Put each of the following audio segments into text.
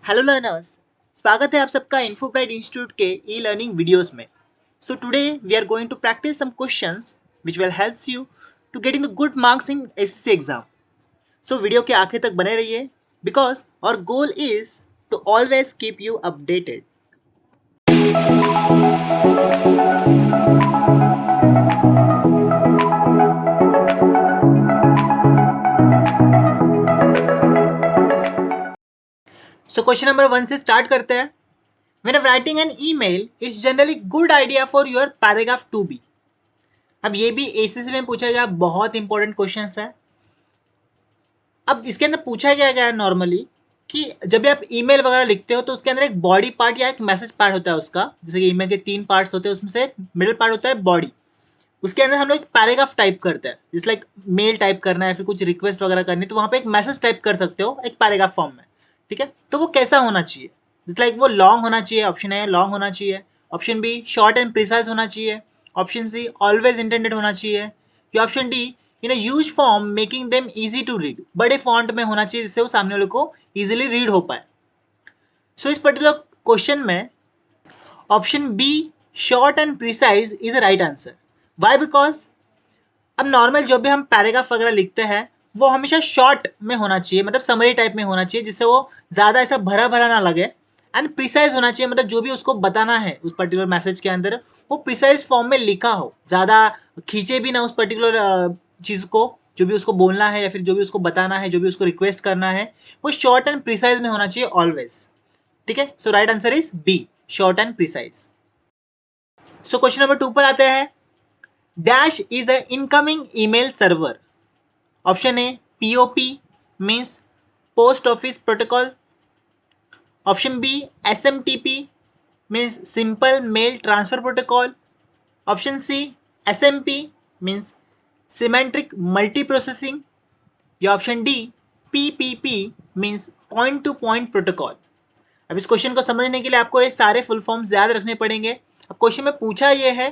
Hello learners, स्वागत है आप सबका इन्फोब्राइट इंस्टीट्यूट के ई लर्निंग वीडियोस में। So today we are going to practise some questions which will helps you to getting the good marks in SSC exam. So video के आखिर तक बने रहिए because our goal is to always keep you updated. So question number 1 से start करते हैं। When writing an email, it's generally good idea for your paragraph to be। अब ये भी एसएससी में पूछा गया बहुत इंपॉर्टेंट क्वेश्चन है। अब इसके अंदर पूछा गया है नॉर्मली कि जब भी आप ईमेल वगैरह लिखते हो तो उसके अंदर एक बॉडी पार्ट या एक मैसेज पार्ट होता है उसका, जैसे कि ईमेल के 3 पार्ट्स होते हैं, उसमें से मिडिल पार्ट होता है बॉडी। उसके अंदर हम लोग एक पैराग्राफ टाइप करते हैं, जिस लाइक मेल टाइप करना है, फिर कुछ रिक्वेस्ट वगैरह करनी है तो वहाँ पे एक मैसेज टाइप कर सकते हो एक पैराग्राफ फॉर्म में। ठीक है, तो वो कैसा होना चाहिए? जिस लाइक वो लॉन्ग होना चाहिए, ऑप्शन ए लॉन्ग होना चाहिए, option B short and precise होना चाहिए, ऑप्शन सी ऑलवेज इंटेंडेड होना चाहिए, या option D in a huge form making them easy to read, बड़े फॉन्ट में होना चाहिए जिससे वो सामने वाले को इजीली रीड हो पाए। सो इस पर्टिकुलर क्वेश्चन में option B short and precise is the right answer. Why? Because अब नॉर्मल जो भी हम पैराग्राफ वगैरह लिखते हैं वो हमेशा शॉर्ट में होना चाहिए, मतलब समरी टाइप में होना चाहिए, जिससे वो ज़्यादा ऐसा भरा भरा ना लगे। एंड प्रिसाइज होना चाहिए, मतलब जो भी उसको बताना है उस पर्टिकुलर मैसेज के अंदर वो प्रिसाइज फॉर्म में लिखा हो, ज़्यादा खींचे भी ना उस पर्टिकुलर चीज़ को, जो भी उसको बोलना है या फिर जो भी उसको बताना है, जो भी उसको रिक्वेस्ट करना है, वो शॉर्ट एंड प्रिसाइज में होना चाहिए ऑलवेज। ठीक है, so right answer is B, short and precise. So question number 2 पर आते हैं। Dash is a incoming email server. Option A POP means post office protocol, option B SMTP means simple mail transfer protocol, option C SMP means symmetric multi processing, या option D PPP means point to point protocol. अब इस question को समझने के लिए आपको ये सारे फुल फॉर्म्स याद रखने पड़ेंगे। अब क्वेश्चन में पूछा ये है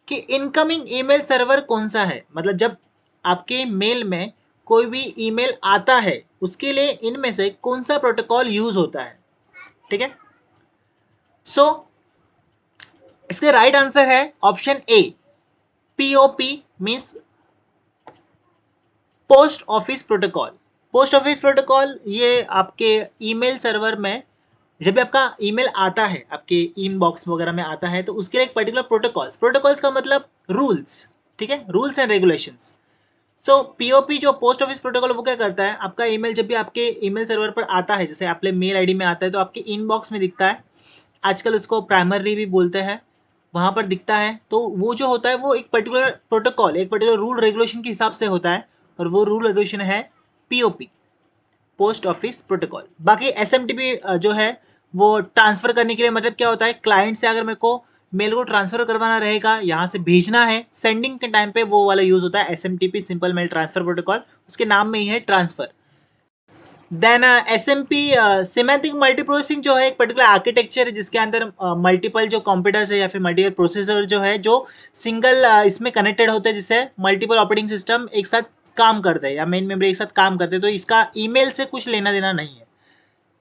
कि इनकमिंग ईमेल सर्वर कौन सा है, मतलब जब आपके मेल में कोई भी ईमेल आता है उसके लिए इनमें से कौन सा प्रोटोकॉल यूज होता है। ठीक है, सो इसके राइट आंसर है option A POP means post office protocol. Post office protocol ये आपके ईमेल सर्वर में जब भी आपका ईमेल आता है, आपके इनबॉक्स वगैरह में आता है, तो उसके लिए एक पर्टिकुलर प्रोटोकॉल्स का मतलब रूल्स। ठीक है, rules and regulations. So POP जो पोस्ट ऑफिस प्रोटोकॉल वो क्या करता है, आपका ईमेल जब भी आपके ईमेल सर्वर पर आता है, जैसे आपके मेल आईडी में आता है तो आपके इनबॉक्स में दिखता है, आजकल उसको प्राइमरी भी बोलते हैं, वहाँ पर दिखता है। तो वो जो होता है वो एक पर्टिकुलर प्रोटोकॉल, एक पर्टिकुलर रूल रेगुलेशन के हिसाब से होता है, और वो रूल रेगुलेशन है पीओपी, पोस्ट ऑफिस प्रोटोकॉल। बाकी एसएमटीपी जो है वो ट्रांसफर करने के लिए, मतलब क्या होता है, क्लाइंट से अगर मेरे को मेल को ट्रांसफर करवाना रहेगा, यहाँ से भेजना है, सेंडिंग के टाइम पे वो वाला यूज होता है SMTP, simple mail transfer protocol, उसके नाम में ही है transfer. Then SMP semantic multi processing जो है एक पर्टिकुलर आर्किटेक्चर है जिसके अंदर मल्टीपल जो कंप्यूटर्स है या फिर मल्टीपल प्रोसेसर जो है जो सिंगल इसमें कनेक्टेड होते हैं, जिससे मल्टीपल ऑपरेटिंग सिस्टम एक साथ काम करते हैं या मेन मेमोरी एक साथ काम करते हैं, तो इसका ईमेल से कुछ लेना देना नहीं है।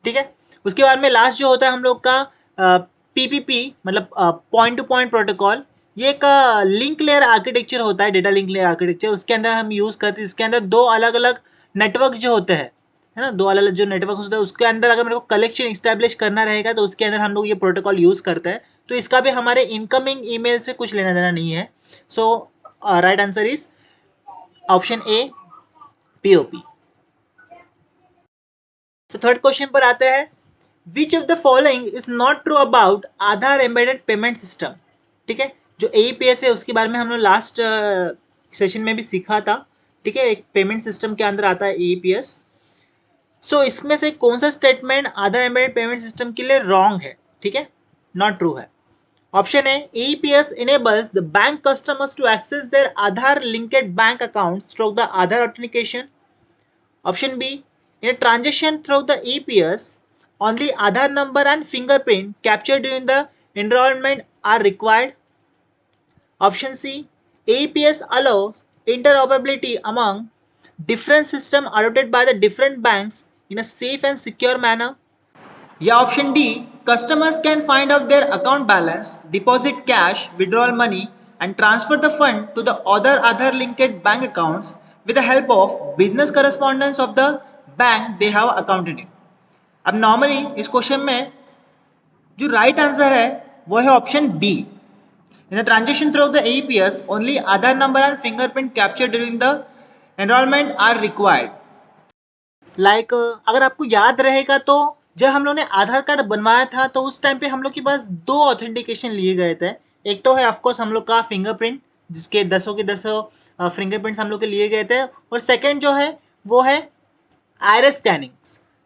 ठीक है, उसके बाद में लास्ट जो होता है हम लोग का पीपीपी मतलब पॉइंट टू पॉइंट प्रोटोकॉल। ये एक लिंक लेयर आर्किटेक्चर होता है, डेटा लिंक लेयर आर्किटेक्चर, उसके अंदर हम यूज़ करते हैं, इसके अंदर दो अलग अलग नेटवर्क जो होते हैं, है ना, दो अलग अलग जो नेटवर्क होता है उसके अंदर अगर मेरे को कलेक्शन इस्टेब्लिश करना रहेगा तो उसके अंदर हम लोग ये प्रोटोकॉल यूज़ करते हैं। तो इसका भी हमारे इनकमिंग ईमेल से कुछ लेना देना नहीं है। So right answer is option A POP. तो थर्ड क्वेश्चन पर आते हैं। Which of the following is not true about Aadhaar embedded payment system. ठीक है, जो एईपीएस है उसके बारे में हम लोग लास्ट सेशन में भी सीखा था। ठीक है, एक पेमेंट सिस्टम के अंदर आता है एईपीएस। सो इसमें से कौन सा स्टेटमेंट आधार एम्बेडेड पेमेंट सिस्टम के लिए रॉन्ग है? ठीक है, नॉट ट्रू है। Option A AEPS enables the bank customers to access their Aadhaar linked bank accounts through the Aadhaar authentication. Option B, in a transaction through the EPS, only Aadhaar number and fingerprint captured during the enrollment are required. Option C, EPS allows interoperability among different systems adopted by the different banks in a safe and secure manner. या option D, customers can find out their account balance, deposit cash, withdrawal money and transfer the fund to the other Aadhaar linked bank accounts with the help of business correspondence of the bank they have account in it. अब normally इस question में जो right answer है वो है option B. In the transaction through the AEPS, only Aadhaar number and fingerprint captured during the enrollment are required. अगर आपको याद रहेगा तो जब हम लोग ने आधार कार्ड बनवाया था तो उस टाइम पे हम लोग के पास दो ऑथेंटिकेशन लिए गए थे. एक तो है ऑफकोर्स हम लोग का फिंगरप्रिंट, जिसके 10 के 10 फिंगरप्रिंट्स हम लोग के लिए गए थे, और सेकंड जो है वो है आईआरएस स्कैनिंग.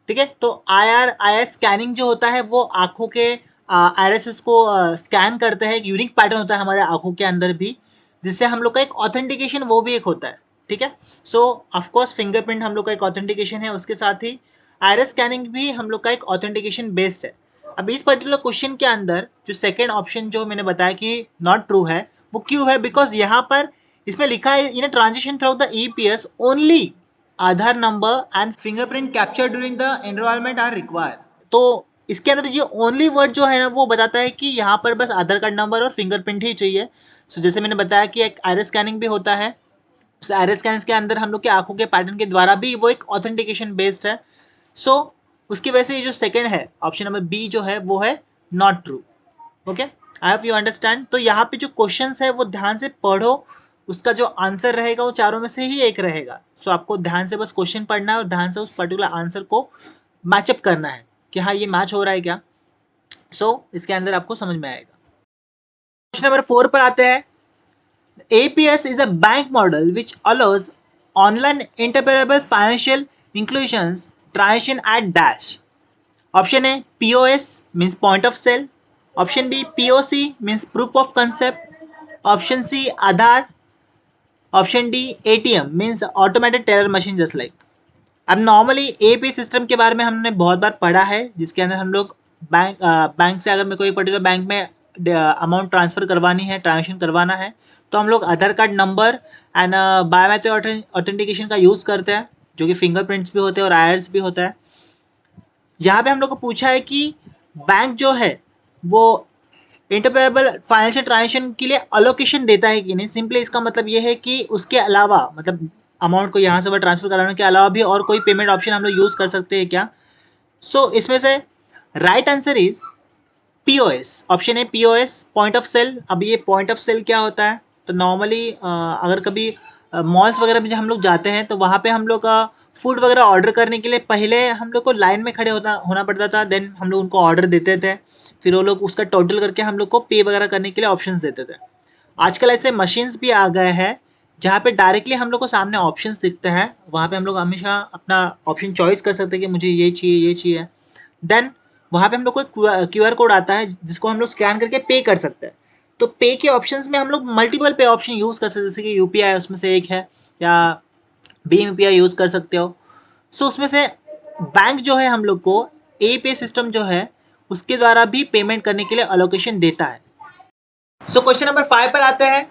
ठीक है, तो आईआरएस स्कैनिंग जो होता है वो आंखों के आईआरएस को स्कैन करते हैं. एक यूनिक पैटर्न होता है हमारे आंखों के अंदर भी, जिससे हम लोग का एक ऑथेंटिकेशन वो भी एक होता है. ठीक है, सो ऑफकोर्स फिंगरप्रिंट हम लोग का एक ऑथेंटिकेशन है, उसके साथ ही आईआरएस स्कैनिंग भी हम लोग का एक ऑथेंटिकेशन बेस्ड है. अब इस पर्टिकुलर क्वेश्चन के अंदर जो सेकंड ऑप्शन जो मैंने बताया कि नॉट ट्रू है, वो क्यों है? बिकॉज यहाँ पर इसमें लिखा है in transaction through the EPS only Aadhaar number and fingerprint capture during the enrolment are required. तो इसके अंदर ये ओनली वर्ड जो है ना वो बताता है कि यहाँ पर बस आधार कार्ड नंबर और फिंगरप्रिंट ही चाहिए. सो जैसे मैंने बताया कि एक आईआरएस स्कैनिंग भी होता है, उस आईआरएस स्कैनिंग के अंदर हम लोग के आंखों के पैटर्न के द्वारा भी वो एक ऑथेंटिकेशन बेस्ड है. सो उसकी वजह से ये जो सेकंड है ऑप्शन नंबर बी जो है वो है not true. Okay, I hope you understand. तो यहाँ पे जो क्वेश्चंस है वो ध्यान से पढ़ो, उसका जो आंसर रहेगा वो चारों में से ही एक रहेगा. सो आपको ध्यान से बस क्वेश्चन पढ़ना है और ध्यान से उस पर्टिकुलर आंसर को मैचअप करना है कि हाँ ये मैच हो रहा है क्या. सो इसके अंदर आपको समझ में आएगा. क्वेश्चन नंबर 4 पर आते हैं. APS is a bank model which allows online interoperable financial inclusions transaction at dash. Option A POS means point of sale. Option B POC means proof of concept. Option C Aadhaar. Option D ATM means automated teller machine just like. अब normally APS system के बारे में हमने बहुत बार पढ़ा है, जिसके अंदर हम लोग बैंक से अगर मेरे को एक पर्टिकुलर बैंक में अमाउंट ट्रांसफ़र करवानी है, ट्रांजेक्शन करवाना है, तो हम लोग Aadhaar card number and biometric authentication का यूज़ करते हैं, जो कि फिंगरप्रिंट्स भी होते हैं और आईआरएस भी होता है. यहाँ पे हम लोग को पूछा है कि बैंक जो है वो इंटरपेरेबल फाइनेंशियल ट्रांजेक्शन के लिए अलोकेशन देता है कि नहीं. सिंपली इसका मतलब ये है कि उसके अलावा, मतलब अमाउंट को यहाँ से वहाँ ट्रांसफ़र कराने के अलावा भी और कोई पेमेंट ऑप्शन हम लोग यूज़ कर सकते हैं क्या. सो इसमें से right answer is POS. Option है POS, पॉइंट ऑफ सेल. अब ये पॉइंट ऑफ सेल क्या होता है? तो नॉर्मली अगर कभी मॉल्स वगैरह में जब हम लोग जाते हैं तो वहाँ पे हम लोग का फूड वगैरह ऑर्डर करने के लिए पहले हम लोग को लाइन में खड़े होना पड़ता था. देन हम लोग उनको ऑर्डर देते थे, फिर वो लोग उसका टोटल करके हम लोग को पे वगैरह करने के लिए ऑप्शंस देते थे. आजकल ऐसे मशीन्स भी आ गए हैं जहाँ पे डायरेक्टली हम लोग को सामने ऑप्शंस दिखते हैं. वहाँ पे हम लोग हमेशा अपना ऑप्शन चॉइस कर सकते हैं कि मुझे ये चाहिए. देन वहाँ पे हम लोग को QR कोड आता है जिसको हम लोग स्कैन करके पे कर सकते हैं. तो पे के ऑप्शंस में हम लोग मल्टीपल पे ऑप्शन यूज़ कर सकते हैं, जैसे कि UPI उसमें से एक है, या भीम UPI यूज़ कर सकते हो. सो उसमें से बैंक जो है हम लोग को पे सिस्टम जो है उसके द्वारा भी पेमेंट करने के लिए अलोकेशन देता है. सो क्वेश्चन नंबर 5 पर आते हैं.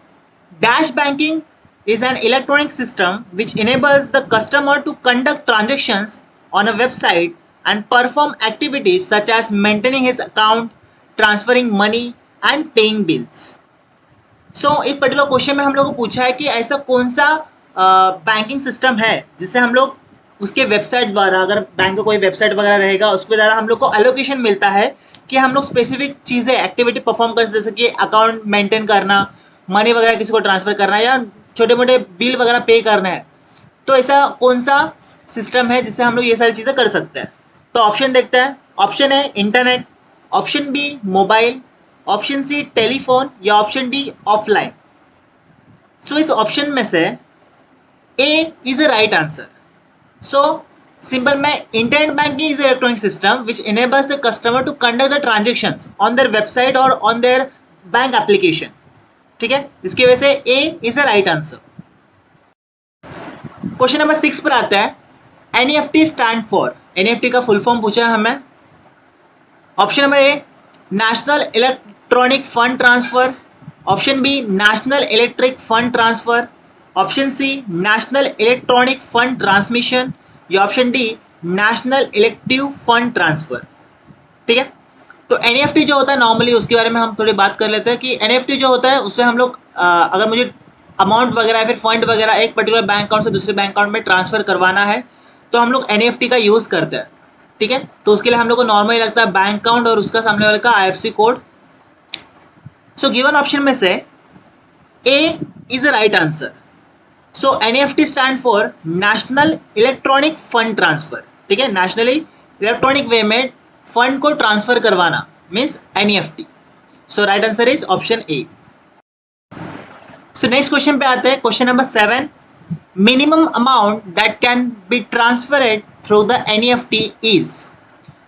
Dash banking is an electronic system which enables the customer to conduct transactions on a website and perform activities such as maintaining his account, transferring money and paying bills. So इस particular question में हम लोग को पूछा है कि ऐसा कौन सा बैंकिंग सिस्टम है जिससे हम लोग उसके वेबसाइट द्वारा, अगर बैंक का कोई वेबसाइट वगैरह रहेगा उसके द्वारा हम लोग को एलोकेशन मिलता है कि हम लोग स्पेसिफिक चीज़ें एक्टिविटी परफॉर्म कर, जैसे कि अकाउंट मेंटेन करना, मनी वगैरह किसी को ट्रांसफ़र करना या छोटे मोटे बिल वगैरह पे करना है. तो ऐसा कौन सा सिस्टम है जिससे हम लोग ये सारी चीज़ें कर सकते हैं? तो ऑप्शन देखते हैं. ऑप्शन है internet, option B mobile, option C telephone या ऑप्शन डी ऑफलाइन. सो इस ऑप्शन में से A is a right answer. So simple में internet banking is electronic system which enables the customer to conduct the transactions on their website और on their bank application. ठीक है, इसकी वजह से A is a right answer. Question number 6 पर आता है. NEFT स्टैंड फॉर, NEFT का फुल फॉर्म पूछा है हमें. Option number A national electronic fund transfer. Option B national electric fund transfer. Option C national electronic fund transmission या option D national elective fund transfer. ठीक है। तो NEFT जो होता है नॉर्मली उसके बारे में हम थोड़ी बात कर लेते हैं कि एनईएफटी जो होता है उससे हम लोग अगर मुझे अमाउंट वगैरह या फिर फंड वगैरह एक पर्टिकुलर बैंक अकाउंट से दूसरे बैंक अकाउंट में ट्रांसफर करवाना है तो हम लोग एनईएफटी का यूज़ करते हैं। ठीक है, तो उसके लिए हम लोग को नॉर्मली लगता है बैंक अकाउंट और उसका सामने वाले का IFSC code. So given option में से A is a right answer. So NEFT stand for national electronic fund transfer. ठीक है, नेशनली इलेक्ट्रॉनिक वे में फंड को ट्रांसफर करवाना means NEFT. So right answer is option A. So next question पे आते हैं, question number 7। Minimum amount that can be transferred through the NEFT is.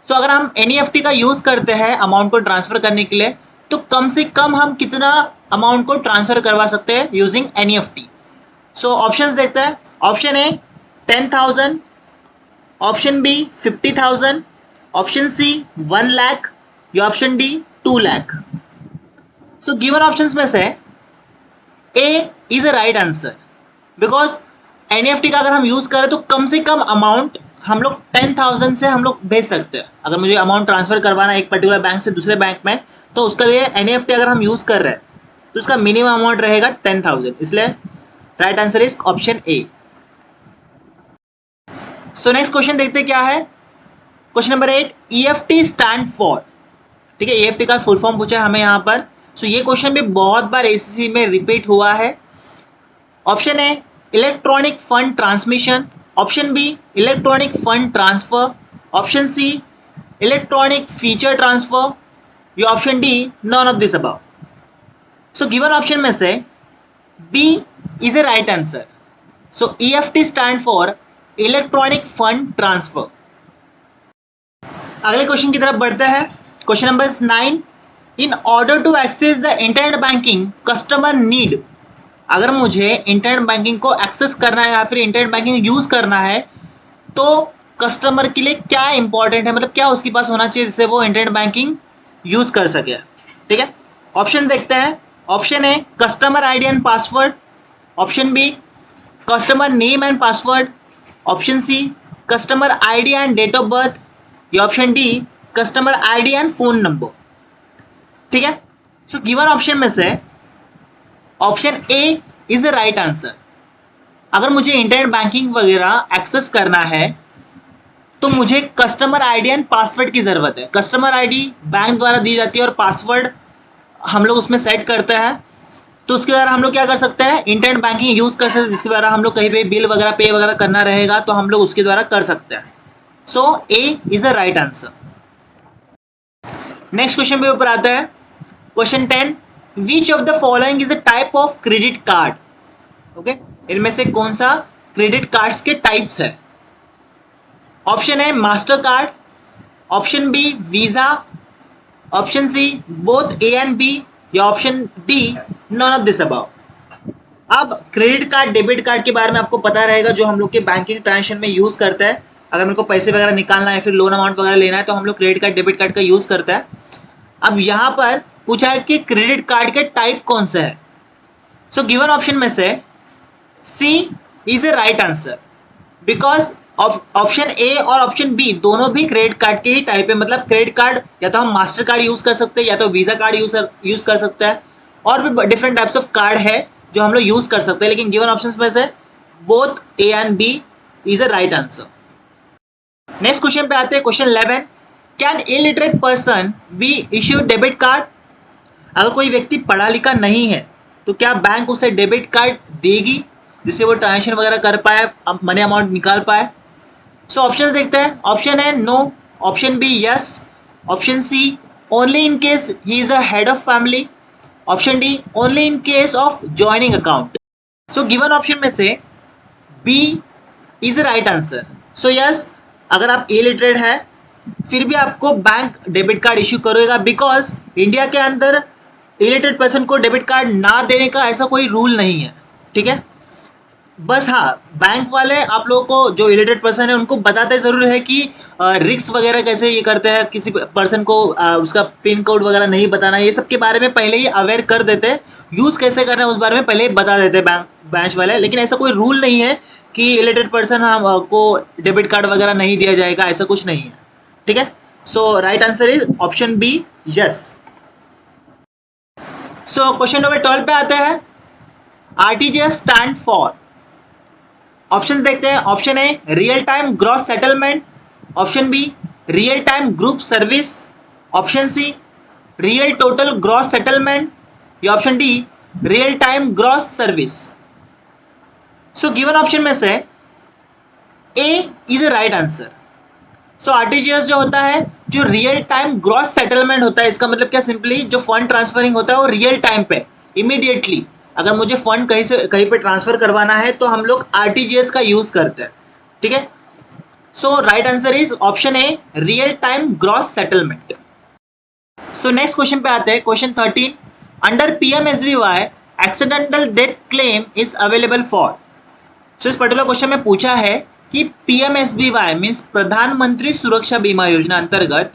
तो अगर हम एनईएफटी का यूज करते हैं अमाउंट को ट्रांसफर करने के लिए तो कम से कम हम कितना अमाउंट को ट्रांसफर करवा सकते हैं यूजिंग एनईएफटी। सो ऑप्शंस देखते हैं। Option A 10,000, option B 50,000, option C 1 lakh या option D 2 lakh. So given options में से A is a right answer because NEFT का अगर हम यूज करें तो कम से कम अमाउंट हम लोग 10,000 से हम लोग भेज सकते हैं। अगर मुझे अमाउंट ट्रांसफर करवाना है एक पर्टिकुलर बैंक से दूसरे बैंक में तो उसके लिए एनईएफटी अगर हम यूज कर रहे हैं तो उसका मिनिमम अमाउंट रहेगा 10,000, इसलिए right answer is option A. So next question देखते हैं क्या है। Question number 8, EFT stand for. ठीक है, ईएफटी का फुल फॉर्म पूछा है हमें यहाँ पर। सो ये क्वेश्चन भी बहुत बार एसएससी में रिपीट हुआ है। Option A electronic fund transmission, option B electronic fund transfer, option C electronic feature transfer या option D none of this above. So given option में से B is a right answer. So EFT stand for electronic fund transfer. अगले question की तरफ बढ़ते हैं। Question number 9, in order to access the internet banking customer need. अगर मुझे internet banking को एक्सेस करना है या फिर इंटरनेट बैंकिंग यूज़ करना है तो कस्टमर के लिए क्या इंपॉर्टेंट है, मतलब क्या उसके पास होना चाहिए जिससे वो इंटरनेट बैंकिंग यूज़ कर सके। ठीक है, ऑप्शन देखते हैं। Option A customer ID and password, option B customer name and password, option C customer ID and date of birth या option D customer ID and phone number. ठीक है, so given option में से option A is a right answer. अगर मुझे internet banking वगैरह access करना है तो मुझे कस्टमर आईडी एंड पासवर्ड की ज़रूरत है। कस्टमर आईडी बैंक द्वारा दी जाती है और पासवर्ड हम लोग उसमें सेट करते हैं। तो उसके द्वारा हम लोग क्या कर सकते हैं, इंटरनेट बैंकिंग यूज़ कर सकते हैं, जिसके द्वारा हम लोग कहीं पे बिल वगैरह पे वगैरह करना रहेगा तो हम लोग उसके द्वारा कर सकते हैं। So A is a right answer. Next question पे ऊपर आता है। Question 10, which of the following is a type of credit card. Okay, इनमें से कौन सा क्रेडिट कार्ड्स के टाइप्स है। ऑप्शन है Mastercard, option B Visa, option C both A and B या option D none of this above. अब credit card debit card के बारे में आपको पता रहेगा जो हम लोग के बैंकिंग ट्रांजेक्शन में यूज़ करता है। अगर मेरे को पैसे वगैरह निकालना है फिर लोन अमाउंट वगैरह लेना है तो हम लोग क्रेडिट कार्ड डेबिट कार्ड का यूज़ करता है। अब यहाँ पर पूछा है कि क्रेडिट कार्ड के टाइप कौन से है। सो गिवन ऑप्शन में से C is a right answer because option A और ऑप्शन बी दोनों भी क्रेडिट कार्ड के ही टाइप है। मतलब क्रेडिट कार्ड या तो हम मास्टर कार्ड यूज़ कर सकते हैं या तो वीज़ा कार्ड यूज़ कर सकते हैं और भी डिफरेंट टाइप्स ऑफ कार्ड है जो हम लोग यूज़ कर सकते हैं। लेकिन गिवन ऑप्शंस में से both A and B is a right answer. Next question पे आते हैं। Question 11, can illiterate person be issue debit card. अगर कोई व्यक्ति पढ़ा लिखा नहीं है तो क्या बैंक उसे डेबिट कार्ड देगी जिससे वो ट्रांजेक्शन वगैरह कर पाए, मनी अमाउंट निकाल पाए। सो ऑप्शंस देखते हैं। ऑप्शन है no, option B yes, option C only in case he is a head of family, option D only in case of joining account. So given option में से B is a right answer. So yes, अगर आप illiterate है फिर भी आपको bank debit card issue करेगा because India के अंदर इलिटरेट पर्सन को डेबिट कार्ड ना देने का ऐसा कोई रूल नहीं है। ठीक है, बस हाँ बैंक वाले आप लोगों को जो इलिटरेट पर्सन है उनको बताते ज़रूर है कि रिक्स वगैरह कैसे ये करते हैं, किसी पर्सन को उसका पिन कोड वगैरह नहीं बताना, ये सब के बारे में पहले ही अवेयर कर देते हैं। यूज़ कैसे करना है उस बारे में पहले ही बता देते हैं बैंक वाले। लेकिन ऐसा कोई रूल नहीं है कि इलिटरेट पर्सन को डेबिट कार्ड वगैरह नहीं दिया जाएगा, ऐसा कुछ नहीं है। ठीक है, so right answer is option B, yes. So question number 12 पे आते हैं। आरटीजीएस स्टैंड फॉर, ऑप्शंस देखते हैं। Option A real time gross settlement, option B real time group service, option C real total gross settlement, या option D real time gross service. So given option में से A is a right answer. So RTGS जो होता है, जो real time gross settlement होता है, इसका मतलब क्या, सिंपली जो फंड ट्रांसफरिंग होता है वो रियल टाइम पे, इमीडिएटली अगर मुझे फंड कहीं पे ट्रांसफर करवाना है तो हम लोग आरटीजीएस का यूज करते हैं, ठीक है। So right answer is option A, real time gross settlement. So next question पे आते हैं, question 13। Under PMSBY accidental death claim is available for. So इस पर्टिकुलर क्वेश्चन में पूछा है कि पीएमएसबीवाई मीन्स प्रधानमंत्री सुरक्षा बीमा योजना अंतर्गत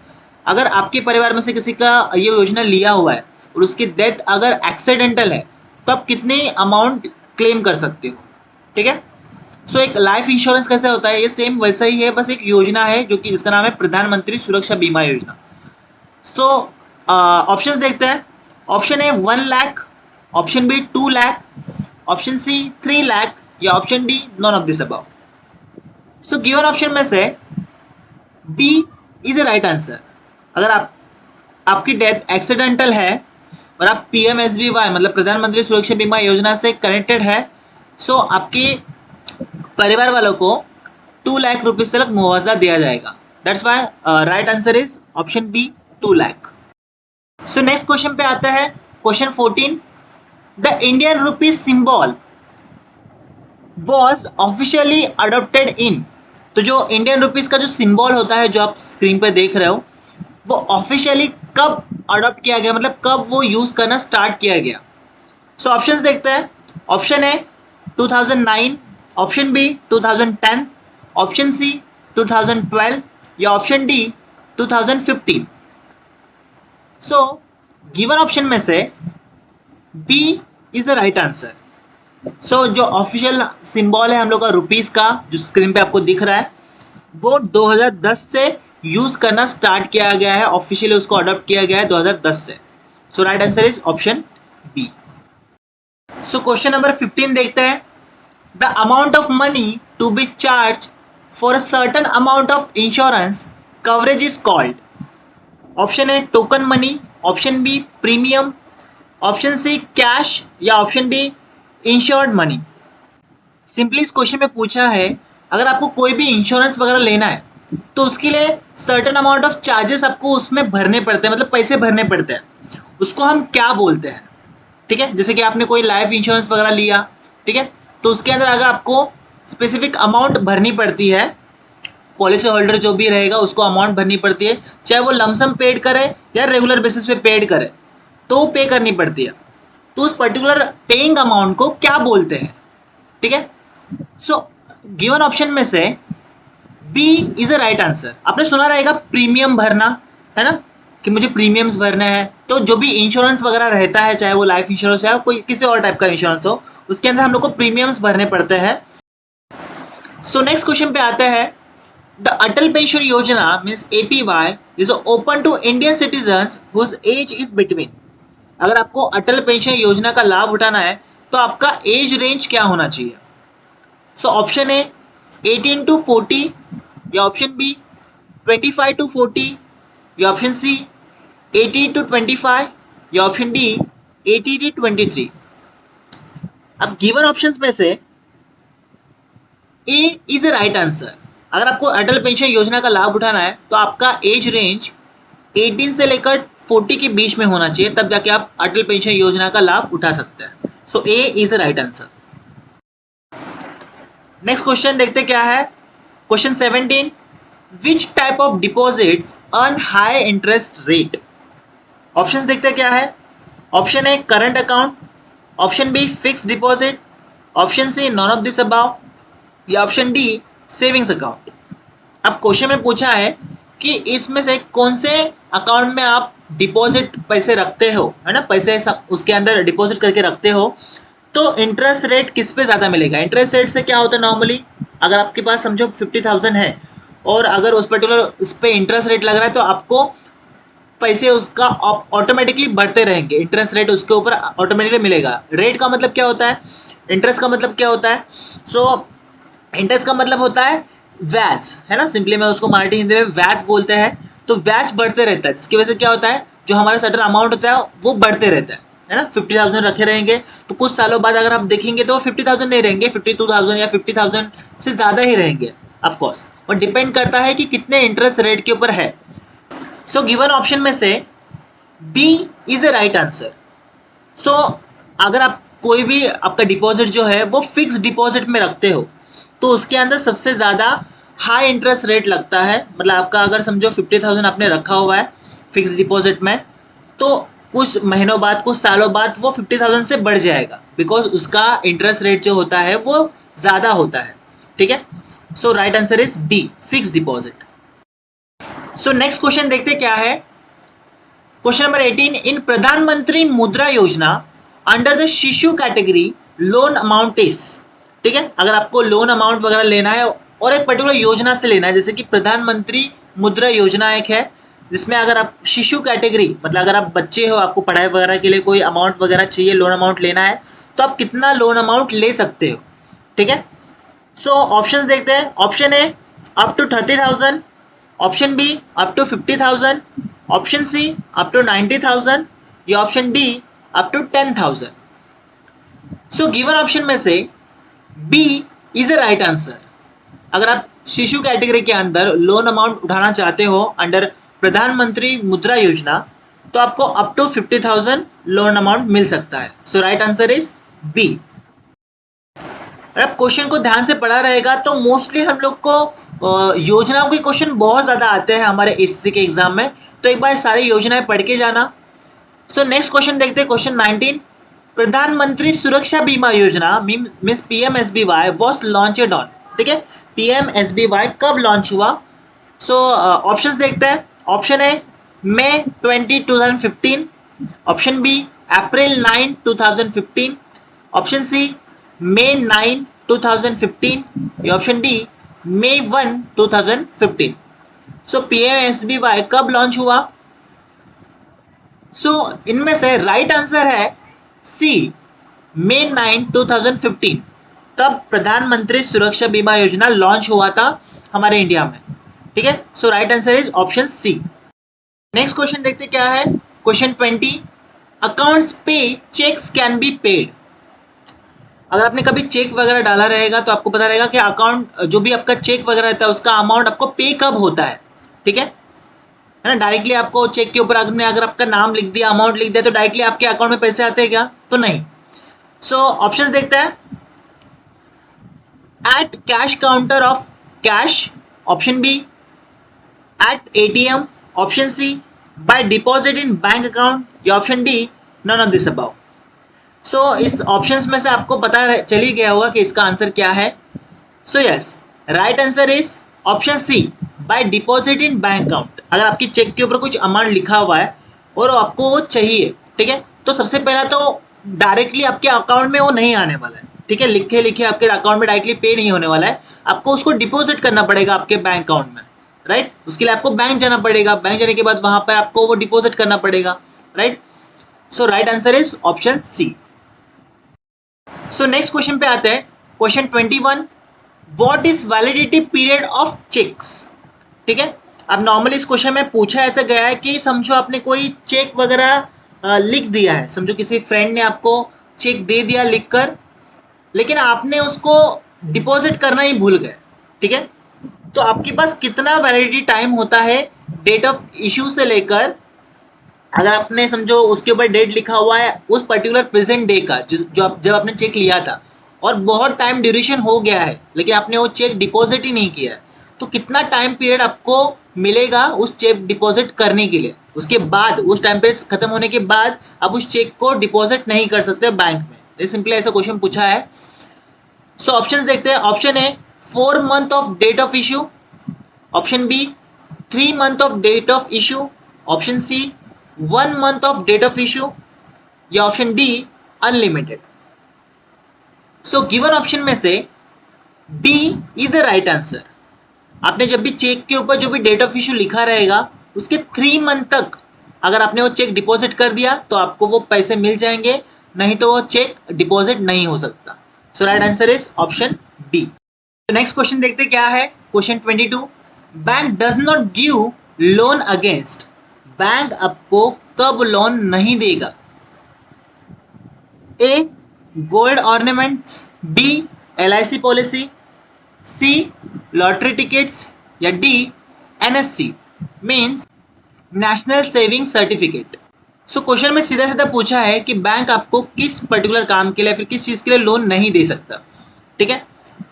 अगर आपके परिवार में से किसी का ये योजना लिया हुआ है और उसकी डेथ अगर एक्सीडेंटल है तो आप कितनी अमाउंट क्लेम कर सकते हो, ठीक है। सो एक लाइफ इंश्योरेंस कैसे होता है, ये सेम वैसा ही है, बस एक योजना है जो कि जिसका नाम है प्रधानमंत्री सुरक्षा बीमा योजना। सो ऑप्शंस देखते हैं। Option A 1 lakh, option B 2 lakh, option C 3 lakh, या option D none of this above. So given option में से B is a right answer. अगर आपकी डेथ एक्सीडेंटल है और आप पीएमएसबीवाई मतलब प्रधानमंत्री सुरक्षा बीमा योजना से कनेक्टेड है, सो आपके परिवार वालों को 2 लाख रुपीज तक मुआवजा दिया जाएगा। That's why right answer is option B, 2 lakh. So next question पे आता है, question 14। The Indian rupee symbol was officially adopted in. तो जो इंडियन रुपीज का जो सिंबल होता है जो आप स्क्रीन पे देख रहे हो, वो ऑफिशियली कब अडॉप्ट किया गया, मतलब कब वो यूज करना स्टार्ट किया गया। सो ऑप्शंस देखते हैं। Option A 2009, option B 2010, option C 2012, या option D 2015। So given option में से B is the right answer. So जो ऑफिशियल सिंबल है हम लोग का रुपीस का, जो स्क्रीन पे आपको दिख रहा है, वो 2010 से यूज करना स्टार्ट किया गया है, ऑफिशियली उसको अडॉप्ट किया गया है 2010 से। So right answer is option B. So question number 15 देखते हैं। The amount of money to be charge for a certain amount of insurance coverage is called. Option A token money, option B premium, option C cash, या option D insured money. Simply इस question में पूछा है अगर आपको कोई भी insurance वगैरह लेना है तो उसके लिए सर्टेन अमाउंट ऑफ चार्जेस आपको उसमें भरने पड़ते हैं, मतलब पैसे भरने पड़ते हैं, उसको हम क्या बोलते हैं, ठीक है। जैसे कि आपने कोई लाइफ इंश्योरेंस वगैरह लिया, ठीक है, तो उसके अंदर अगर आपको स्पेसिफिक अमाउंट भरनी पड़ती है, पॉलिसी होल्डर जो भी रहेगा उसको अमाउंट भरनी पड़ती है, चाहे वो लमसम पेड करे या रेगुलर बेसिस पे पेड करे, तो वो पे करनी पड़ती है। तो उस पर्टिकुलर पेइंग अमाउंट को क्या बोलते हैं, ठीक है। सो गिवन ऑप्शन में से B is a right answer. आपने सुना रहेगा प्रीमियम भरना, है ना, कि मुझे प्रीमियम्स भरने हैं। तो जो भी इंश्योरेंस वगैरह रहता है, चाहे वो लाइफ इंश्योरेंस है कोई किसी और टाइप का इंश्योरेंस हो, उसके अंदर हम लोग को प्रीमियम्स भरने पड़ते हैं। सो नेक्स्ट क्वेश्चन पे आता है। The Atal pension Yojana means APY is open to Indian citizens whose age is between. अगर आपको अटल पेंशन योजना का लाभ उठाना है तो आपका एज रेंज क्या होना चाहिए। सो ऑप्शन ए 18 to 40, या ऑप्शन बी 25 to 40, या ऑप्शन सी 80 to 25, या ऑप्शन डी 80 to 23। अब गिवन ऑप्शंस में से A is a right answer. अगर आपको अटल पेंशन योजना का लाभ उठाना है तो आपका एज रेंज 18 से लेकर 40 के बीच में होना चाहिए, तब जाके आप अटल पेंशन योजना का लाभ उठा सकते हैं। So A is a right answer. Next question देखते क्या है। Question 17। Which type of deposits earn high interest rate. Options देखते क्या है। Option A current account, option B fix deposit, option C none of this above, या option D savings account. अब question में पूछा है कि इसमें से कौन से अकाउंट में आप डिपॉजिट पैसे रखते हो, है ना, पैसे उसके अंदर डिपॉजिट करके रखते हो, तो इंटरेस्ट रेट किस पे ज़्यादा मिलेगा। इंटरेस्ट रेट से क्या होता है, नॉर्मली अगर आपके पास समझो 50,000 है और अगर उस पर्टिकुलर उस पर इंटरेस्ट रेट लग रहा है तो आपको पैसे उसका ऑटोमेटिकली बढ़ते रहेंगे, इंटरेस्ट रेट उसके ऊपर ऑटोमेटिकली मिलेगा। रेट का मतलब क्या होता है, इंटरेस्ट का मतलब क्या होता है? सो इंटरेस्ट का मतलब होता है ब्याज, है ना, सिंपली मैं उसको मराठी हिंदी में ब्याज बोलते हैं। तो ब्याज बढ़ते रहता है, जिसकी वजह से क्या होता है, जो हमारा सर्टेन अमाउंट होता है वो बढ़ते रहता है ना। 50,000 रखे रहेंगे तो कुछ सालों बाद अगर आप देखेंगे तो 50,000 नहीं रहेंगे, 52,000 या 50,000 से ज़्यादा ही रहेंगे ऑफकोर्स। और डिपेंड करता है कि कितने इंटरेस्ट रेट के ऊपर है। सो गिवन ऑप्शन में से B is a right answer. So अगर आप कोई भी आपका डिपॉजिट जो है वो फिक्स डिपॉजिट में रखते हो तो उसके अंदर सबसे ज़्यादा हाई इंटरेस्ट रेट लगता है। मतलब आपका अगर समझो 50,000 आपने रखा हुआ है फिक्स डिपॉजिट में, तो कुछ महीनों बाद, कुछ सालों बाद वो 50,000 से बढ़ जाएगा, बिकॉज उसका इंटरेस्ट रेट जो होता है वो ज़्यादा होता है। ठीक है, so right answer is B, fix deposit. So next question देखते क्या है। क्वेश्चन नंबर 18, इन प्रधानमंत्री मुद्रा योजना अंडर द शिशु कैटेगरी लोन अमाउंट इज। ठीक है, अगर आपको लोन अमाउंट वगैरह लेना है और एक पर्टिकुलर योजना से लेना है, जैसे कि प्रधानमंत्री मुद्रा योजना एक है जिसमें अगर आप शिशु कैटेगरी, मतलब अगर आप बच्चे हो, आपको पढ़ाई वगैरह के लिए कोई अमाउंट वगैरह चाहिए, लोन अमाउंट लेना है, तो आप कितना लोन अमाउंट ले सकते हो। ठीक है, सो ऑप्शंस देखते हैं। Option A up to 30,000, option B up to 50,000, option C up to 90,000 या option D up to 10,000। So given option में से B is a right answer. अगर आप शिशु कैटेगरी के अंदर लोन अमाउंट उठाना चाहते हो अंडर प्रधानमंत्री मुद्रा योजना, तो आपको अप टू 50,000 लोन अमाउंट मिल सकता है। So right answer is B. अगर आप क्वेश्चन को ध्यान से पढ़ा रहेगा तो मोस्टली हम लोग को योजनाओं के क्वेश्चन बहुत ज़्यादा आते हैं हमारे एसएससी के एग्जाम में, तो एक बार सारी योजनाएं पढ़ के जाना। सो नेक्स्ट क्वेश्चन देखते हैं, क्वेश्चन 19, प्रधानमंत्री सुरक्षा बीमा योजना means PMSBY was launched on. ठीक है, PMSBY कब लॉन्च हुआ? सो ऑप्शंस देखते हैं। Option A May 20, 2015, option B April 9, 2015, option C May 9, 2015 या option D May 1, 2015। So PMSBY कब लॉन्च हुआ? सो इनमें से राइट आंसर है सी, मई 9, 2015। तब प्रधानमंत्री सुरक्षा बीमा योजना लॉन्च हुआ था हमारे इंडिया में। ठीक है, so right answer is option C. Next question देखते क्या है। Question 20, accounts payee cheques can be paid. अगर आपने कभी चेक वगैरह डाला रहेगा तो आपको पता रहेगा कि अकाउंट जो भी आपका चेक वगैरह रहता है उसका अमाउंट आपको पे कब होता है। ठीक है ना, डायरेक्टली आपको चेक के ऊपर आपने अगर आपका नाम लिख दिया, अमाउंट लिख दिया, तो डायरेक्टली आपके अकाउंट में पैसे आते हैं क्या? तो नहीं। सो ऑप्शंस देखते हैं। At cash counter of cash, option B at ATM, option C by deposit in bank account या option D none of this above. So इस ऑप्शंस में से आपको पता चल ही गया होगा कि इसका आंसर क्या है। So yes, right answer is option C, by deposit in bank account. अगर आपकी चेक के ऊपर कुछ अमाउंट लिखा हुआ है और आपको वो चाहिए, ठीक है, तो सबसे पहला तो डायरेक्टली आपके अकाउंट में वो नहीं आने वाला है। ठीक है, लिखे लिखे आपके अकाउंट में डायरेक्टली पे नहीं होने वाला है, आपको उसको डिपॉजिट करना पड़ेगा आपके बैंक अकाउंट में। राइट, उसके लिए आपको बैंक जाना पड़ेगा, बैंक जाने के बाद वहां पर आपको वो डिपॉजिट करना पड़ेगा। Right, so right answer is option C. So next question पे आते हैं। Question 21, what is validity period of cheques. ठीक है, अब नॉर्मली इस क्वेश्चन में पूछा ऐसा गया है कि समझो आपने कोई चेक वगैरह लिख दिया है, समझो किसी फ्रेंड ने आपको चेक दे दिया लिखकर, लेकिन आपने उसको डिपॉजिट करना ही भूल गए। ठीक है, तो आपके पास कितना वैलिडिटी टाइम होता है डेट ऑफ इशू से लेकर, अगर आपने समझो उसके ऊपर डेट लिखा हुआ है उस पर्टिकुलर प्रेजेंट डे का जो जब आपने चेक लिया था, और बहुत टाइम ड्यूरेशन हो गया है लेकिन आपने वो चेक डिपॉजिट ही नहीं किया है, तो कितना टाइम पीरियड आपको मिलेगा उस चेक डिपॉजिट करने के लिए? उसके बाद, उस टाइम पीरियड खत्म होने के बाद आप उस चेक को डिपॉजिट नहीं कर सकते बैंक में। ये सिंपली ऐसा क्वेश्चन पूछा है। सो ऑप्शंस देखते हैं। Option A 4 month of date of issue, option B 3 month of date of issue, option C 1 month of date of issue या option D unlimited. So given option में से B is the right answer. आपने जब भी check के ऊपर जो भी डेट ऑफ इशू लिखा रहेगा उसके 3 मंथ तक अगर आपने वो चेक डिपॉजिट कर दिया तो आपको वो पैसे मिल जाएंगे, नहीं तो वो चेक डिपॉजिट नहीं हो सकता। So right answer is option B. Next question देखते क्या है। Question 22, bank does not give loan against, bank आपको कब लोन नहीं देगा? A gold ornaments, B LIC policy, C lottery tickets, या D NSC means national saving certificate. So question में सीधा सीधा पूछा है कि बैंक आपको किस पर्टिकुलर काम के लिए फिर किस चीज़ के लिए लोन नहीं दे सकता। ठीक है,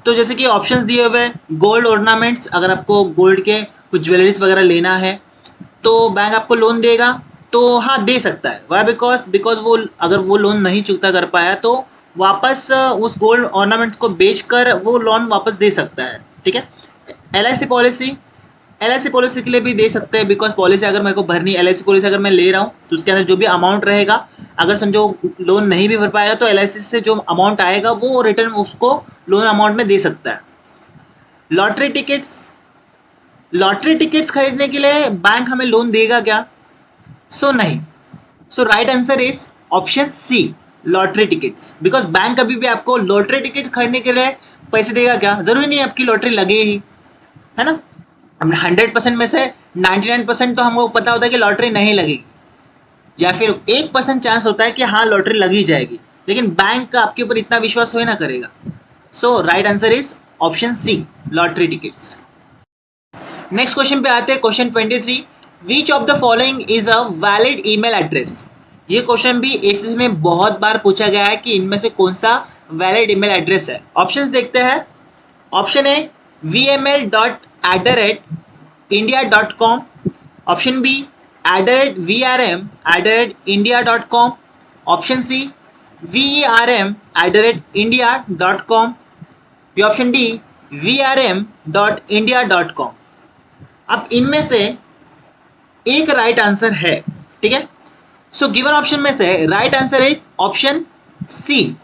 तो जैसे कि ऑप्शंस दिए हुए हैं, गोल्ड ऑर्नामेंट्स, अगर आपको गोल्ड के कुछ ज्वेलरीज वगैरह लेना है तो बैंक आपको लोन देगा, तो हाँ दे सकता है। वाई? बिकॉज वो अगर वो लोन नहीं चुकता कर पाया तो वापस उस गोल्ड ऑर्नामेंट्स को बेचकर वो लोन वापस दे सकता है। ठीक है, LIC पॉलिसी के लिए भी दे सकते हैं, बिकॉज पॉलिसी अगर मेरे को भरनी, LIC पॉलिसी अगर मैं ले रहा हूँ तो उसके अंदर जो भी अमाउंट रहेगा, अगर समझो लोन नहीं भी भर पाएगा तो LIC से जो अमाउंट आएगा वो रिटर्न उसको लोन अमाउंट में दे सकता है। लॉटरी टिकट्स खरीदने के लिए बैंक हमें लोन देगा क्या? सो नहीं। So right answer is option C lottery tickets, because bank कभी भी आपको लॉटरी टिकट खरीदने के लिए पैसे देगा क्या? जरूरी नहीं आपकी लॉटरी लगे ही, है ना। 100% में से 99% तो हमको पता होता है कि लॉटरी नहीं लगेगी, या फिर 1% चांस होता है कि हाँ लॉटरी लगी जाएगी, लेकिन बैंक का आपके ऊपर इतना विश्वास हो ही ना करेगा। So right answer is option C lottery tickets. Next question पे आते हैं, question 23, which of the following is a valid email address. ये क्वेश्चन भी एसएससी में बहुत बार पूछा गया है कि इनमें से कौन सा वैलिड ईमेल एड्रेस है। ऑप्शंस देखते हैं। Option A vml.india.com, option B @vrm@india.com, option C verm@india.com, option D vrm.india.com। अब इनमें से एक राइट आंसर है। ठीक है, सो गिवन ऑप्शन में से राइट आंसर है ऑप्शन सी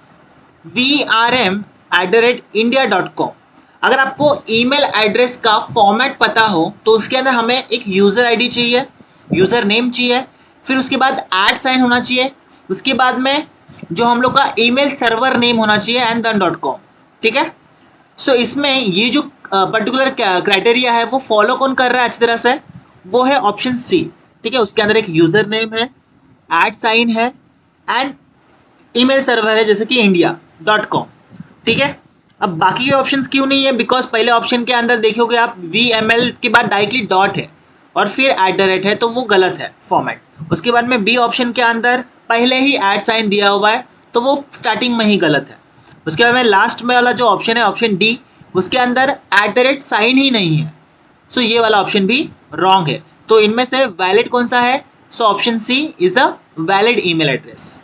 vrm@india.com। अगर आपको ईमेल एड्रेस का फॉर्मेट पता हो तो उसके अंदर हमें एक यूज़र आईडी चाहिए, यूज़र नेम चाहिए, फिर उसके बाद @ होना चाहिए, उसके बाद में जो हम लोग का ईमेल सर्वर नेम होना चाहिए एंड देन .com। ठीक है, सो इसमें ये जो पर्टिकुलर क्राइटेरिया है वो फॉलो कौन कर रहा है अच्छी तरह से, वो है ऑप्शन सी। ठीक है, उसके अंदर एक यूज़र नेम है, @ है एंड ईमेल सर्वर है जैसे कि india.com। ठीक है, अब बाकी के ऑप्शंस क्यों नहीं है? बिकॉज पहले ऑप्शन के अंदर देखोगे आप VML के बाद डायरेक्टली डॉट है और फिर @ है, तो वो गलत है फॉर्मेट। उसके बाद में बी ऑप्शन के अंदर पहले ही @ दिया हुआ है तो वो स्टार्टिंग में ही गलत है। उसके बाद में लास्ट में वाला जो ऑप्शन है ऑप्शन डी, उसके अंदर @ साइन ही नहीं है, सो ये वाला ऑप्शन भी रॉन्ग है। तो इनमें से वैलिड कौन सा है? So option C is a valid email address.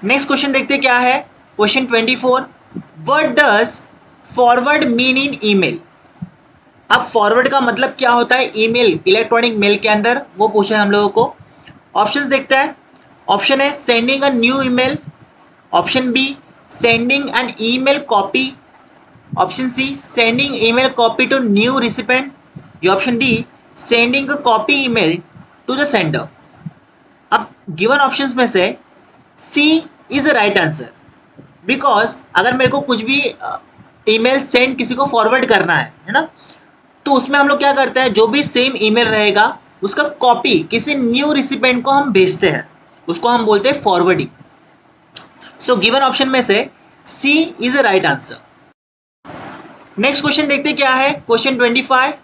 Next question देखते क्या है। Question 24, what does forward mean in email. अब फॉरवर्ड का मतलब क्या होता है ईमेल, इलेक्ट्रॉनिक मेल के अंदर, वो पूछे हम लोगों को। ऑप्शंस देखते हैं। ऑप्शन है sending a new email, option B sending an email copy, option C sending email copy to new recipient, या option D sending a copy email to the sender. अब गिवन ऑप्शंस में से C is the right answer, because अगर मेरे को कुछ भी email send किसी को फॉरवर्ड करना है ना, तो उसमें हम लोग क्या करते हैं, जो भी सेम ईमेल रहेगा उसका कॉपी किसी न्यू रिसिपेंट को हम भेजते हैं, उसको हम बोलते हैं फॉरवर्डिंग। सो गिवन ऑप्शन में से C is the right answer. Next question देखते क्या है। Question 25,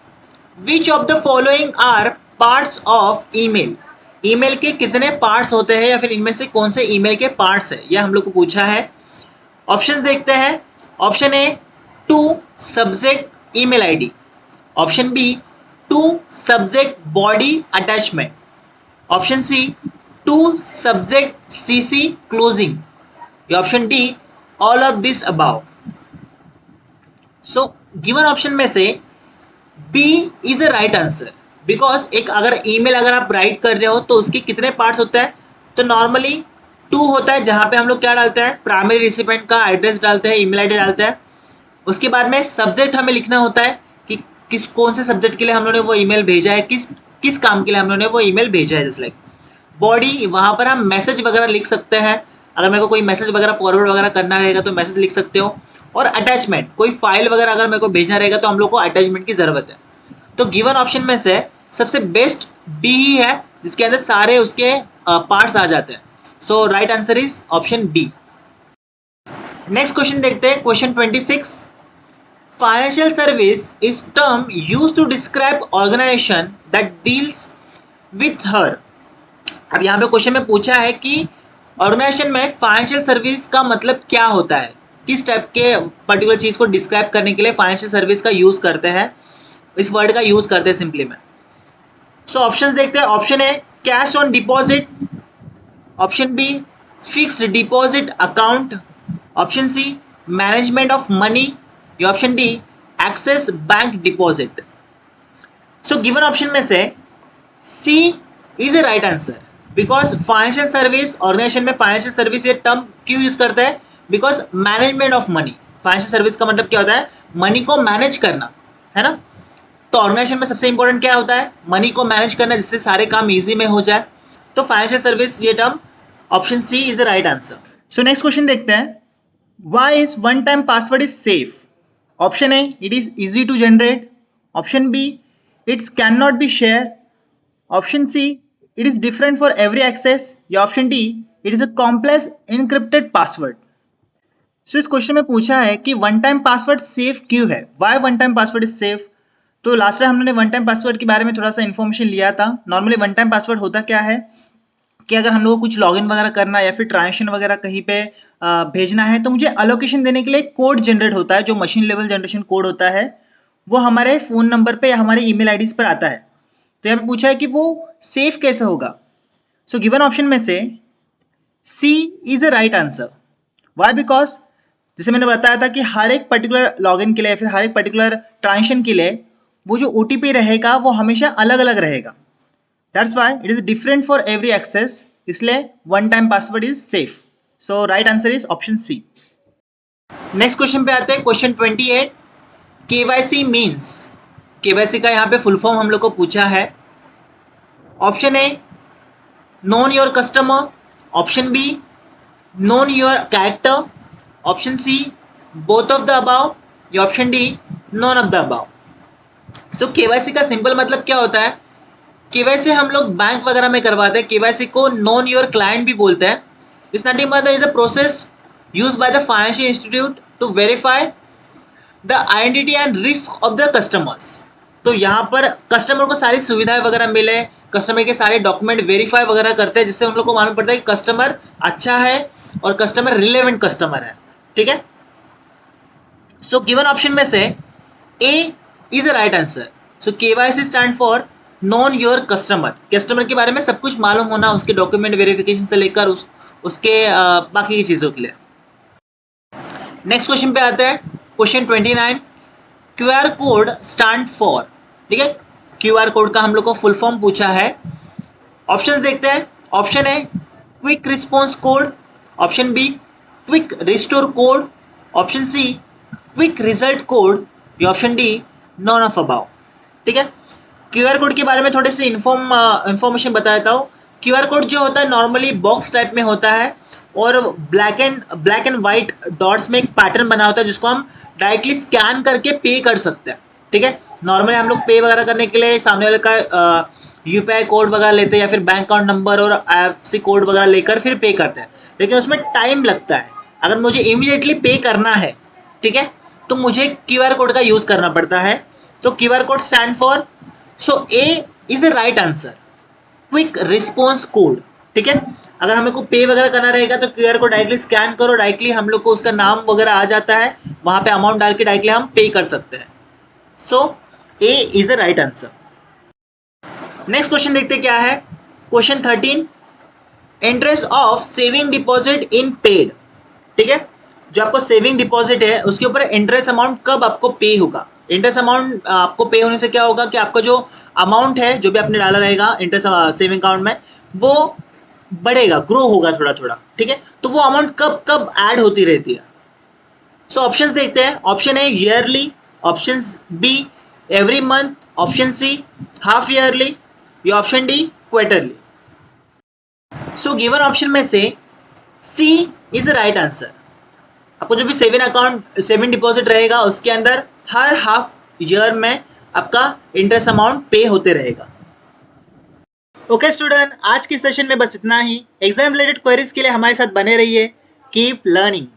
which of the following are parts of email. Email के कितने पार्ट्स होते हैं या फिर इनमें से कौन से ईमेल के पार्ट्स है, यह हम लोग को पूछा है। ऑप्शंस देखते हैं। Option A 2 subject email ID, option B 2 subject body attachment, option C 2 subject CC closing, या option D all of this above. So given option में से B is the right answer, because एक अगर email अगर आप right कर रहे हो तो उसके कितने पार्ट्स होता है, तो नॉर्मली 2 होता है, जहाँ पे हम लोग क्या डालते हैं, प्राइमरी रिसिपेंट का एड्रेस डालते हैं, ईमेल आईडी डालते हैं, उसके बाद में सब्जेक्ट हमें लिखना होता है कि कौन से सब्जेक्ट के लिए हम लोगों ने वो ईमेल भेजा है, किस काम के लिए हम लोगों ने वो ईमेल भेजा है। जस्ट लाइक बॉडी, वहाँ पर हम मैसेज वगैरह लिख सकते हैं। अगर मेरे को कोई मैसेज वगैरह फॉरवर्ड वगैरह करना रहेगा तो मैसेज लिख सकते हो। और अटैचमेंट, कोई फाइल वगैरह अगर मेरे को भेजना रहेगा तो हम लोग को अटैचमेंट की ज़रूरत है। तो गिवन ऑप्शन में से सबसे बेस्ट बी ही है, जिसके अंदर सारे उसके पार्ट्स आ जाते हैं। So right answer is option B. Next question देखते हैं, question 26। Financial service is term use to describe organisation that deals with हर। अब यहाँ पे क्वेश्चन में पूछा है कि ऑर्गेनाइजेशन में फाइनेंशियल सर्विस का मतलब क्या होता है, किस टाइप के पर्टिकुलर चीज़ को डिस्क्राइब करने के लिए फाइनेंशियल सर्विस का यूज़ करते हैं, इस वर्ड का यूज़ करते हैं सिंपली में। सो ऑप्शंस देखते हैं। Option A cash on deposit, option B fixed deposit account, option C management of money, या option D excess bank deposit. So given option में से C is a right answer, because financial service, organisation में financial service ये term क्यों use करता है, because management of money. Financial service का मतलब क्या होता है, मनी को मैनेज करना, है ना। तो ऑर्गेनाइजेशन में सबसे इंपॉर्टेंट क्या होता है, मनी को मैनेज करना, जिससे सारे काम इजी में हो जाए। तो फाइनेंशियल सर्विस ये term, option C is the right answer. So next question देखते हैं, why is one time password is safe. Option A it is easy to generate, option B it's can not be share, option C it is different for every access, या option D it is a complex encrypted password. So इस question में पूछा है कि one time password safe क्यों है, why one time password is safe. तो last time हमने वन टाइम पासवर्ड के बारे में थोड़ा सा इन्फॉर्मेशन लिया था। नॉर्मली वन टाइम पासवर्ड होता क्या है कि अगर हम लोग को कुछ लॉगिन वगैरह करना है या फिर ट्रांजेक्शन वगैरह कहीं पे भेजना है, तो मुझे अलोकेशन देने के लिए कोड जनरेट होता है, जो मशीन लेवल जनरेशन कोड होता है, वो हमारे फ़ोन नंबर पे या हमारे ईमेल आईडीज़ पर आता है। तो यहाँ पे पूछा है कि वो सेफ कैसे होगा। सो गिवन ऑप्शन में से C is a right answer. Why, because जैसे मैंने बताया था कि हर एक पर्टिकुलर लॉगिन के लिए या फिर हर एक पर्टिकुलर ट्रांजेक्शन के लिए वो जो OTP रहेगा वो हमेशा अलग अलग रहेगा। That's why it is different for every access, इसलिए one time password is safe. So right answer is option C. Next question पे आते हैं, क्वेश्चन 28। KYC मीन्स, KYC का यहाँ पे फुल फॉर्म हम लोग को पूछा है। Option A known your customer, option B known your character, option C both of the above, या option D none of the above. So KYC का सिंपल मतलब क्या होता है, KYC हम लोग बैंक वगैरह में करवाते हैं। KYC को नोन योर क्लाइंट भी बोलते हैं। Is nothing but is a process use by the financial institute to verify the identity and risk of the customers. तो यहाँ पर कस्टमर को सारी सुविधाएं वगैरह मिले, कस्टमर के सारे डॉक्यूमेंट वेरीफाई वगैरह करते हैं, जिससे उन लोग को मालूम पड़ता है कि कस्टमर अच्छा है और कस्टमर रिलेवेंट कस्टमर है। ठीक है। सो गिवन ऑप्शन में से A is a right answer. So KYC stand for none your customer. Customer के बारे में सब कुछ मालूम होना, उसके डॉक्यूमेंट वेरिफिकेशन से लेकर उसके बाकी की चीज़ों के लिए। नेक्स्ट क्वेश्चन पे आते हैं, question 29। QR code stand for. ठीक है, QR कोड का हम लोग को फुल फॉर्म पूछा है। ऑप्शंस देखते हैं। Option A quick response code, option B quick restore code, option C quick result code, या option D none of above. ठीक है, QR कोड के बारे में थोड़े से इंफॉर्मेशन बता देता हूँ। QR कोड जो होता है नॉर्मली बॉक्स टाइप में होता है और ब्लैक एंड वाइट डॉट्स में एक पैटर्न बना होता है, जिसको हम डायरेक्टली स्कैन करके पे कर सकते हैं। ठीक है, नॉर्मली हम लोग पे वगैरह करने के लिए सामने वाले का UPI कोड वगैरह लेते हैं या फिर बैंक अकाउंट नंबर और IFSC कोड वगैरह लेकर फिर पे करते हैं, लेकिन उसमें टाइम लगता है। अगर मुझे इमीडिएटली पे करना है, ठीक है, तो मुझे QR कोड का यूज़ करना पड़ता है। तो QR code stand for, so A is a right answer, quick response code. ठीक है, अगर हमें को पे वगैरह करना रहेगा तो QR कोड डायरेक्टली स्कैन करो, डायरेक्टली हम लोग को उसका नाम वगैरह आ जाता है, वहाँ पे अमाउंट डाल के डायरेक्टली हम पे कर सकते हैं। So A is the right answer. Next question देखते क्या है, question 13। Interest of saving deposit in paid. ठीक है, जो आपको सेविंग डिपॉजिट है उसके ऊपर इंटरेस्ट अमाउंट कब आपको पे होगा। इंटरेस्ट अमाउंट आपको पे होने से क्या होगा कि आपका जो अमाउंट है जो भी आपने डाला रहेगा इंटरेस्ट सेविंग अकाउंट में, वो बढ़ेगा, ग्रो होगा थोड़ा थोड़ा। ठीक है, तो वो अमाउंट कब कब ऐड होती रहती है। सो ऑप्शंस देखते हैं। Option A yearly, option B every month, option C half yearly, या option D quarterly. So given option में से C is the right answer. आपको जो भी सेविंग डिपॉजिट रहेगा उसके अंदर हर हाफ ईयर में आपका इंटरेस्ट अमाउंट पे होते रहेगा। ओके स्टूडेंट, आज के सेशन में बस इतना ही। एग्जाम रिलेटेड क्वेरीज के लिए हमारे साथ बने रहिए। Keep learning.